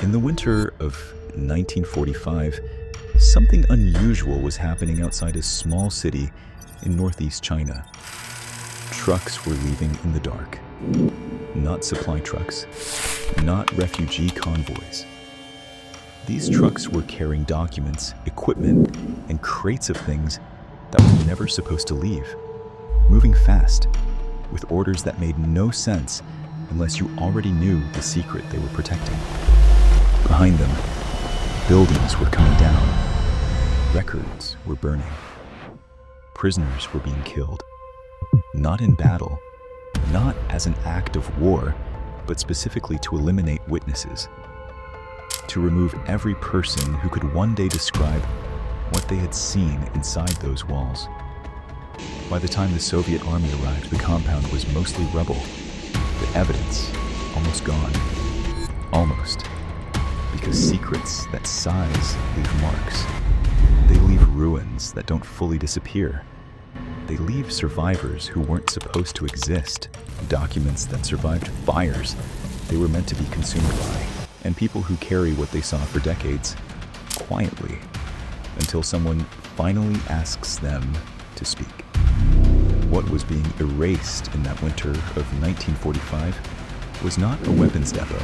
In the winter of 1945, something unusual was happening outside a small city in northeast China. Trucks were leaving in the dark. Not supply trucks, not refugee convoys. These trucks were carrying documents, equipment, and crates of things that were never supposed to leave, moving fast, with orders that made no sense unless you already knew the secret they were protecting. Behind them, buildings were coming down, records were burning, prisoners were being killed, not in battle, not as an act of war, but specifically to eliminate witnesses, to remove every person who could one day describe what they had seen inside those walls. By the time the Soviet army arrived, the compound was mostly rubble, the evidence almost gone. Almost. Because secrets that size leave marks. They leave ruins that don't fully disappear. They leave survivors who weren't supposed to exist, documents that survived fires they were meant to be consumed by, and people who carry what they saw for decades, quietly, until someone finally asks them to speak. What was being erased in that winter of 1945 was not a weapons depot,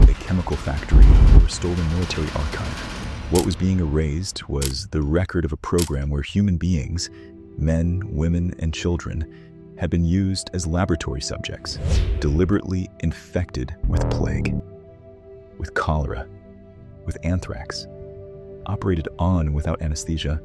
a chemical factory, or a stolen military archive. What was being erased was the record of a program where human beings, men, women, and children, had been used as laboratory subjects, deliberately infected with plague, with cholera, with anthrax, operated on without anesthesia,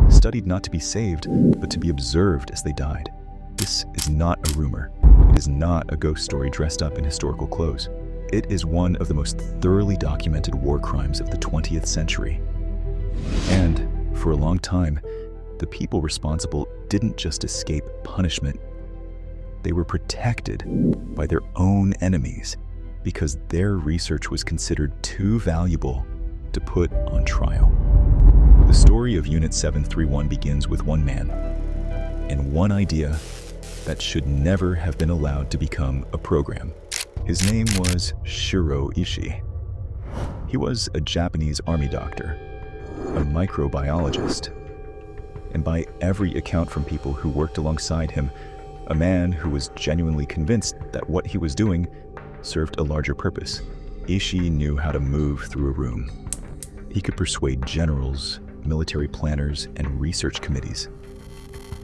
studied not to be saved, but to be observed as they died. This is not a rumor. It is not a ghost story dressed up in historical clothes. It is one of the most thoroughly documented war crimes of the 20th century. And, for a long time, the people responsible didn't just escape punishment. They were protected by their own enemies because their research was considered too valuable to put on trial. The story of Unit 731 begins with one man and one idea that should never have been allowed to become a program. His name was Shiro Ishii. He was a Japanese army doctor, a microbiologist, and by every account from people who worked alongside him, a man who was genuinely convinced that what he was doing served a larger purpose. Ishii knew how to move through a room. He could persuade generals, military planners, and research committees.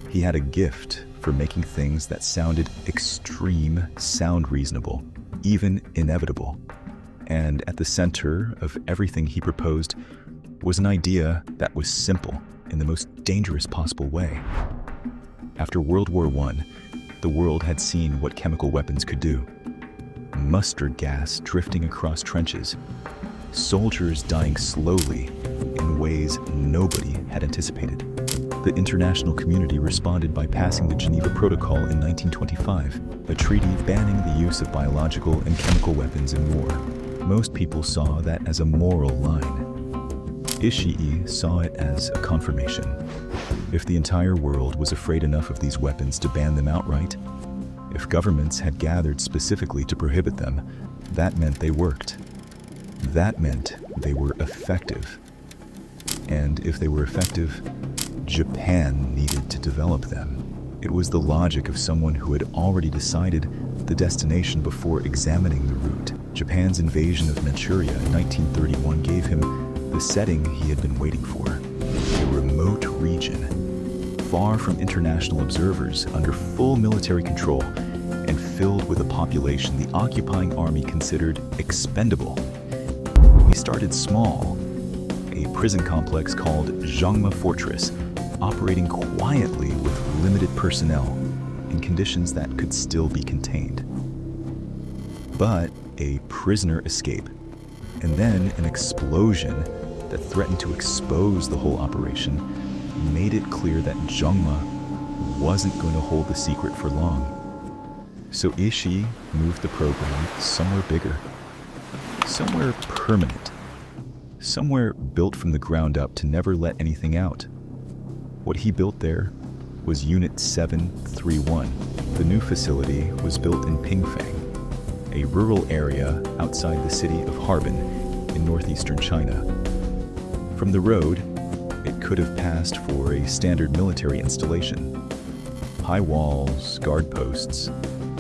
He had a gift for making things that sounded extreme sound reasonable, even inevitable. And at the center of everything he proposed was an idea that was simple in the most dangerous possible way. After World War I, the world had seen what chemical weapons could do. Mustard gas drifting across trenches, soldiers dying slowly in ways nobody had anticipated. The international community responded by passing the Geneva Protocol in 1925, a treaty banning the use of biological and chemical weapons in war. Most people saw that as a moral line. Ishii saw it as a confirmation. If the entire world was afraid enough of these weapons to ban them outright, if governments had gathered specifically to prohibit them, that meant they worked. That meant they were effective. And if they were effective, Japan needed to develop them. It was the logic of someone who had already decided the destination before examining the route. Japan's invasion of Manchuria in 1931 gave him the setting he had been waiting for. A remote region, far from international observers, under full military control, and filled with a population the occupying army considered expendable. He started small, a prison complex called Zhangma Fortress, operating quietly with limited personnel in conditions that could still be contained. But a prisoner escape, and then an explosion that threatened to expose the whole operation, made it clear that Zhangma wasn't going to hold the secret for long. So Ishii moved the program somewhere bigger, somewhere permanent, somewhere built from the ground up to never let anything out. What he built there was Unit 731. The new facility was built in Pingfang, a rural area outside the city of Harbin northeastern China. From the road, it could have passed for a standard military installation. High walls, guard posts,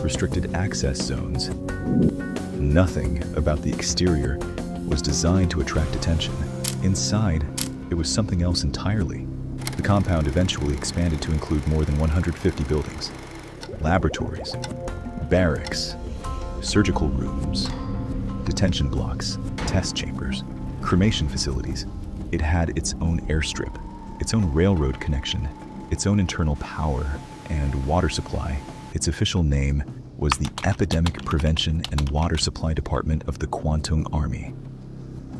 restricted access zones. Nothing about the exterior was designed to attract attention. Inside, it was something else entirely. The compound eventually expanded to include more than 150 buildings, laboratories, barracks, surgical rooms, detention blocks, test chambers, cremation facilities. It had its own airstrip, its own railroad connection, its own internal power and water supply. Its official name was the Epidemic Prevention and Water Supply Department of the Kwantung Army.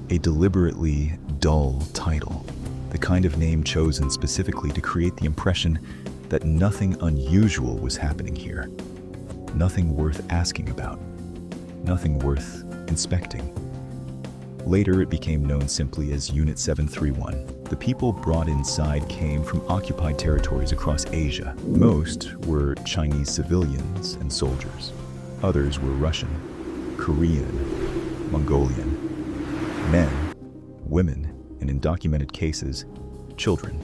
A deliberately dull title, the kind of name chosen specifically to create the impression that nothing unusual was happening here, nothing worth asking about, nothing worth inspecting. Later, it became known simply as Unit 731. The people brought inside came from occupied territories across Asia. Most were Chinese civilians and soldiers. Others were Russian, Korean, Mongolian. Men, women, and in documented cases, children.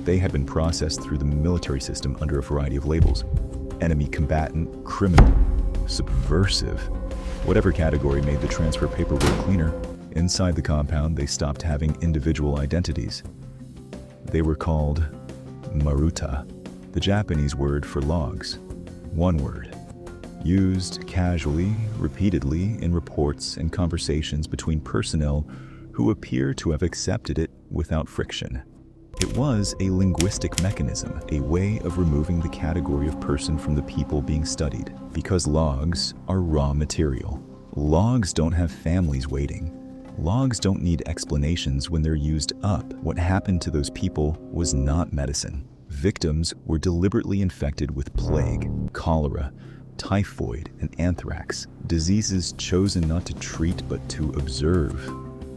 They had been processed through the military system under a variety of labels: enemy combatant, criminal, subversive. Whatever category made the transfer paperwork cleaner. Inside the compound, they stopped having individual identities. They were called maruta, the Japanese word for logs. One word, used casually, repeatedly in reports and conversations between personnel who appear to have accepted it without friction. It was a linguistic mechanism, a way of removing the category of person from the people being studied, because logs are raw material. Logs don't have families waiting. Logs don't need explanations when they're used up. What happened to those people was not medicine. Victims were deliberately infected with plague, cholera, typhoid, and anthrax, diseases chosen not to treat but to observe.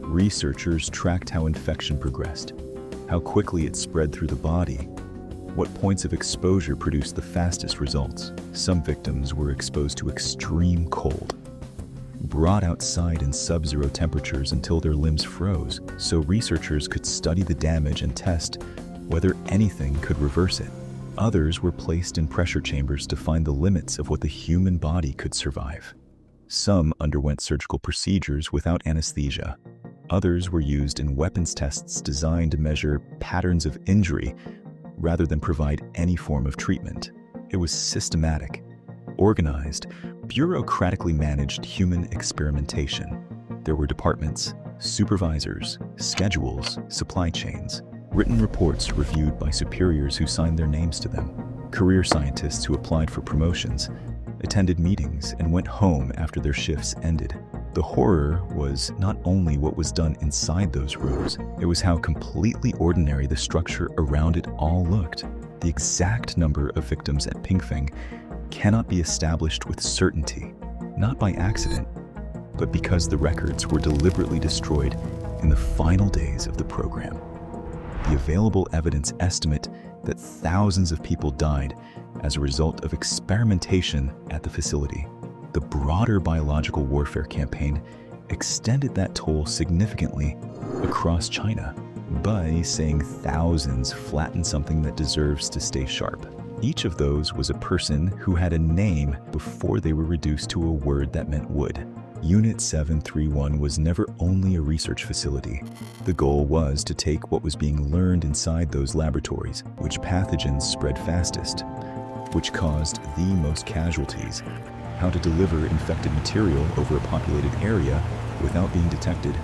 Researchers tracked how infection progressed, how quickly it spread through the body, what points of exposure produced the fastest results. Some victims were exposed to extreme cold, brought outside in sub-zero temperatures until their limbs froze, so researchers could study the damage and test whether anything could reverse it. Others were placed in pressure chambers to find the limits of what the human body could survive. Some underwent surgical procedures without anesthesia. Others were used in weapons tests designed to measure patterns of injury rather than provide any form of treatment. It was systematic, organized, bureaucratically managed human experimentation. There were departments, supervisors, schedules, supply chains, written reports reviewed by superiors who signed their names to them, career scientists who applied for promotions, attended meetings, and went home after their shifts ended. The horror was not only what was done inside those rooms, it was how completely ordinary the structure around it all looked. The exact number of victims at Pingfeng cannot be established with certainty, not by accident, but because the records were deliberately destroyed in the final days of the program. The available evidence estimate that thousands of people died as a result of experimentation at the facility. The broader biological warfare campaign extended that toll significantly across China. By saying thousands flattened something that deserves to stay sharp. Each of those was a person who had a name before they were reduced to a word that meant wood. Unit 731 was never only a research facility. The goal was to take what was being learned inside those laboratories, which pathogens spread fastest, which caused the most casualties, how to deliver infected material over a populated area without being detected,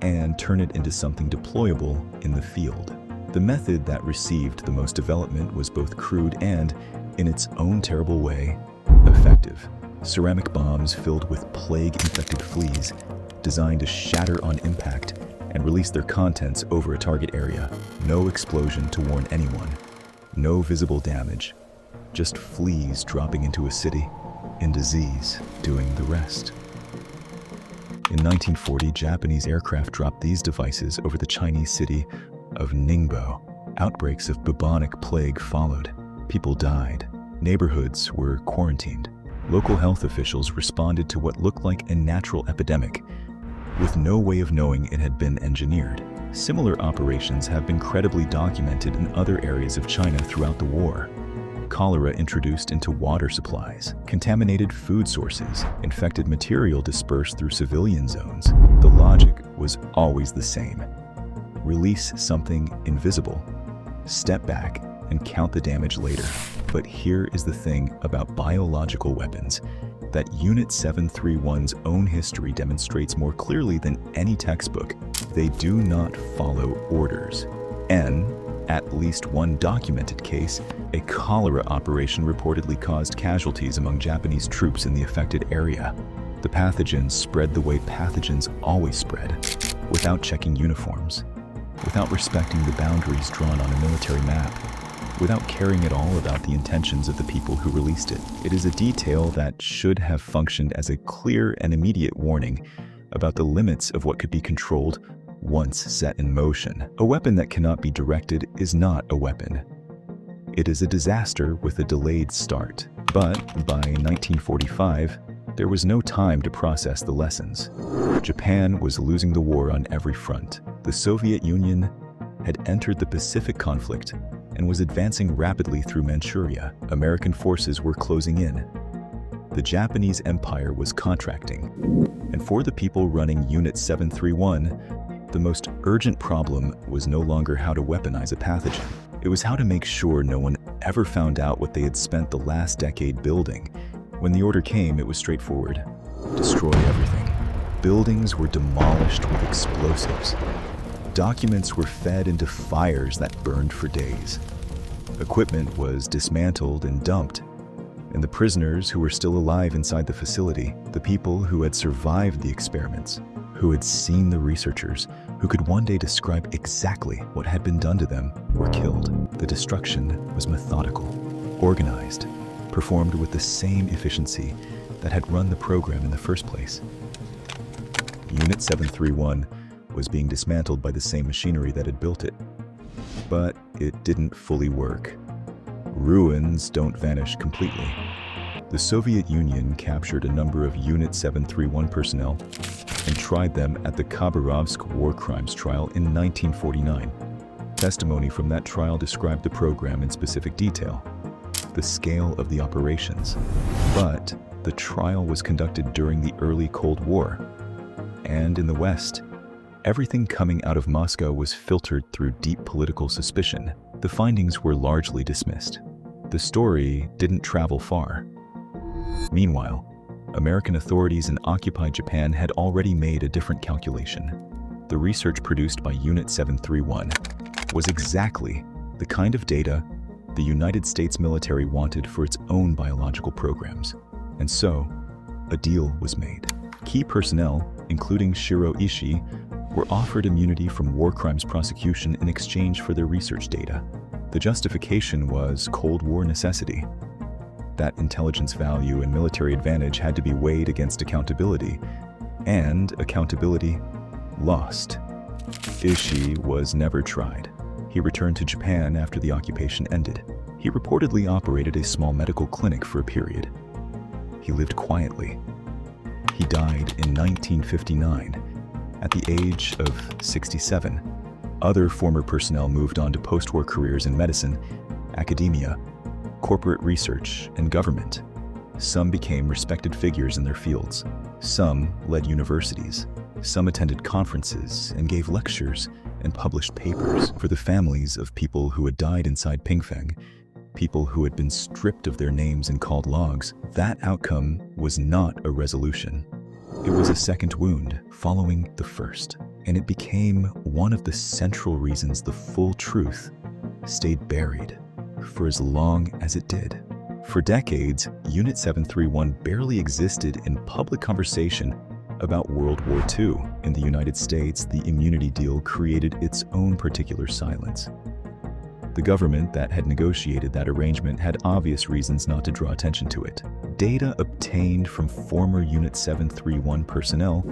and turn it into something deployable in the field. The method that received the most development was both crude and, in its own terrible way, effective. Ceramic bombs filled with plague-infected fleas, designed to shatter on impact and release their contents over a target area. No explosion to warn anyone. No visible damage. Just fleas dropping into a city, and disease doing the rest. In 1940, Japanese aircraft dropped these devices over the Chinese city of Ningbo. Outbreaks of bubonic plague followed. People died. Neighborhoods were quarantined. Local health officials responded to what looked like a natural epidemic, with no way of knowing it had been engineered. Similar operations have been credibly documented in other areas of China throughout the war. Cholera introduced into water supplies, contaminated food sources, infected material dispersed through civilian zones. The logic was always the same. Release something invisible, step back, and count the damage later. But here is the thing about biological weapons that Unit 731's own history demonstrates more clearly than any textbook. They do not follow orders. In at least one documented case, a cholera operation reportedly caused casualties among Japanese troops in the affected area. The pathogens spread the way pathogens always spread, without checking uniforms, without respecting the boundaries drawn on a military map, without caring at all about the intentions of the people who released it. It is a detail that should have functioned as a clear and immediate warning about the limits of what could be controlled once set in motion. A weapon that cannot be directed is not a weapon. It is a disaster with a delayed start. But by 1945, there was no time to process the lessons. Japan was losing the war on every front. The Soviet Union had entered the Pacific conflict and was advancing rapidly through Manchuria. American forces were closing in. The Japanese Empire was contracting. And for the people running Unit 731, the most urgent problem was no longer how to weaponize a pathogen. It was how to make sure no one ever found out what they had spent the last decade building. When the order came, it was straightforward. Destroy everything. Buildings were demolished with explosives. Documents were fed into fires that burned for days. Equipment was dismantled and dumped. And the prisoners who were still alive inside the facility, the people who had survived the experiments, who had seen the researchers, who could one day describe exactly what had been done to them, were killed. The destruction was methodical, organized, performed with the same efficiency that had run the program in the first place. Unit 731 was being dismantled by the same machinery that had built it. But it didn't fully work. Ruins don't vanish completely. The Soviet Union captured a number of Unit 731 personnel and tried them at the Khabarovsk War Crimes Trial in 1949. Testimony from that trial described the program in specific detail, the scale of the operations. But the trial was conducted during the early Cold War. And in the West, everything coming out of Moscow was filtered through deep political suspicion. The findings were largely dismissed. The story didn't travel far. Meanwhile, American authorities in occupied Japan had already made a different calculation. The research produced by Unit 731 was exactly the kind of data the United States military wanted for its own biological programs. And so, a deal was made. Key personnel, including Shiro Ishii, were offered immunity from war crimes prosecution in exchange for their research data. The justification was Cold War necessity. That intelligence value and military advantage had to be weighed against accountability, and accountability lost. Ishii was never tried. He returned to Japan after the occupation ended. He reportedly operated a small medical clinic for a period. He lived quietly. He died in 1959 at the age of 67. Other former personnel moved on to post-war careers in medicine, academia, corporate research, and government. Some became respected figures in their fields. Some led universities. Some attended conferences and gave lectures and published papers. For the families of people who had died inside Pingfeng, people who had been stripped of their names and called logs, that outcome was not a resolution. It was a second wound following the first, and it became one of the central reasons the full truth stayed buried for as long as it did. For decades, Unit 731 barely existed in public conversation about World War II. In the United States, the immunity deal created its own particular silence. The government that had negotiated that arrangement had obvious reasons not to draw attention to it. Data obtained from former Unit 731 personnel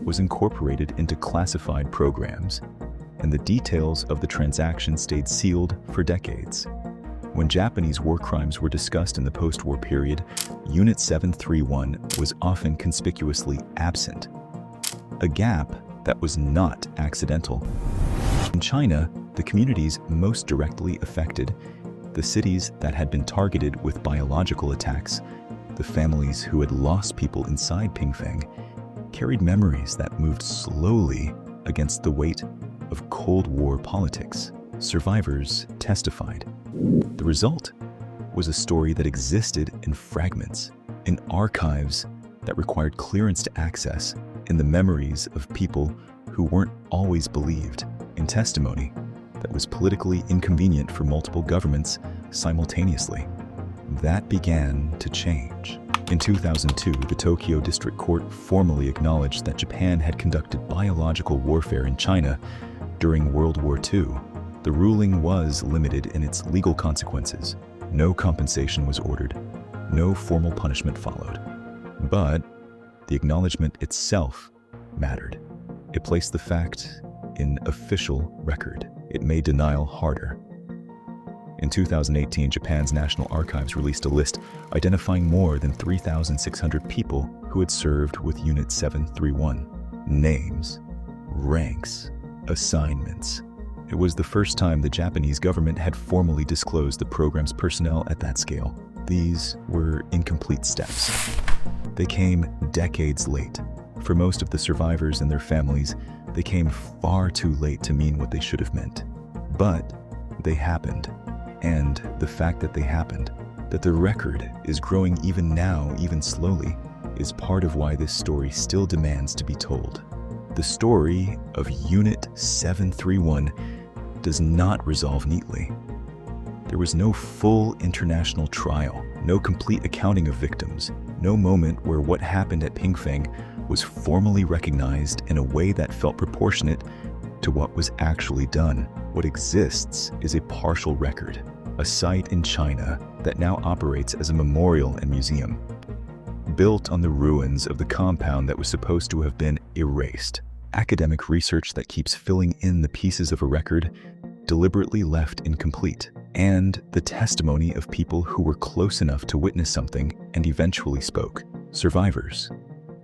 was incorporated into classified programs, and the details of the transaction stayed sealed for decades. When Japanese war crimes were discussed in the post-war period, Unit 731 was often conspicuously absent. a gap that was not accidental. In China, the communities most directly affected, the cities that had been targeted with biological attacks, the families who had lost people inside Pingfeng, carried memories that moved slowly against the weight of Cold War politics. Survivors testified. The result was a story that existed in fragments, in archives that required clearance to access, in the memories of people who weren't always believed, in testimony that was politically inconvenient for multiple governments simultaneously. That began to change. In 2002, the Tokyo District Court formally acknowledged that Japan had conducted biological warfare in China during World War II. The ruling was limited in its legal consequences. No compensation was ordered. No formal punishment followed. But the acknowledgement itself mattered. It placed the fact in official record. It made denial harder. In 2018, Japan's National Archives released a list identifying more than 3,600 people who had served with Unit 731. Names, ranks, assignments. It was the first time the Japanese government had formally disclosed the program's personnel at that scale. These were incomplete steps. They came decades late. For most of the survivors and their families, they came far too late to mean what they should have meant. But they happened. And the fact that they happened, that the record is growing even now, even slowly, is part of why this story still demands to be told. The story of Unit 731 does not resolve neatly. There was no full international trial, no complete accounting of victims, no moment where what happened at Pingfeng was formally recognized in a way that felt proportionate to what was actually done. What exists is a partial record, a site in China that now operates as a memorial and museum, built on the ruins of the compound that was supposed to have been erased. Academic research that keeps filling in the pieces of a record deliberately left incomplete, and the testimony of people who were close enough to witness something and eventually spoke. Survivors,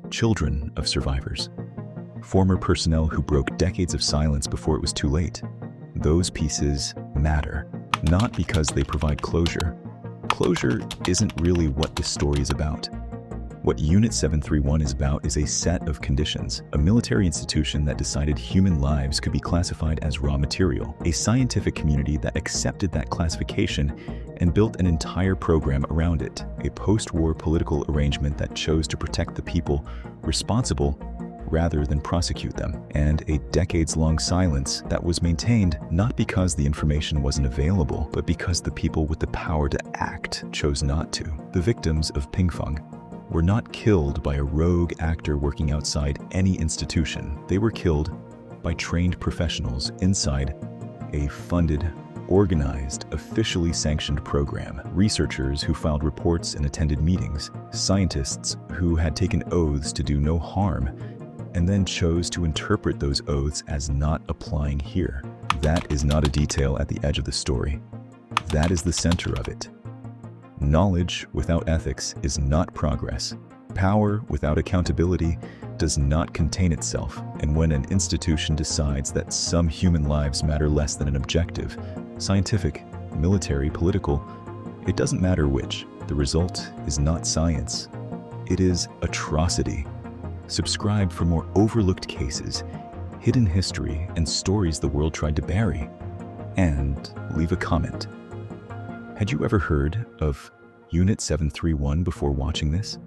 children of survivors, former personnel who broke decades of silence before it was too late. Those pieces matter, not because they provide closure. Closure isn't really what this story is about. What Unit 731 is about is a set of conditions, a military institution that decided human lives could be classified as raw material, a scientific community that accepted that classification and built an entire program around it, a post-war political arrangement that chose to protect the people responsible rather than prosecute them, and a decades-long silence that was maintained not because the information wasn't available, but because the people with the power to act chose not to. The victims of Pingfeng were not killed by a rogue actor working outside any institution. They were killed by trained professionals inside a funded, organized, officially sanctioned program. Researchers who filed reports and attended meetings. Scientists who had taken oaths to do no harm and then chose to interpret those oaths as not applying here. That is not a detail at the edge of the story. That is the center of it. Knowledge without ethics is not progress. Power without accountability does not contain itself. And when an institution decides that some human lives matter less than an objective, scientific, military, political, it doesn't matter which. The result is not science. It is atrocity. Subscribe for more overlooked cases, hidden history, and stories the world tried to bury. And leave a comment. Had you ever heard of Unit 731 before watching this?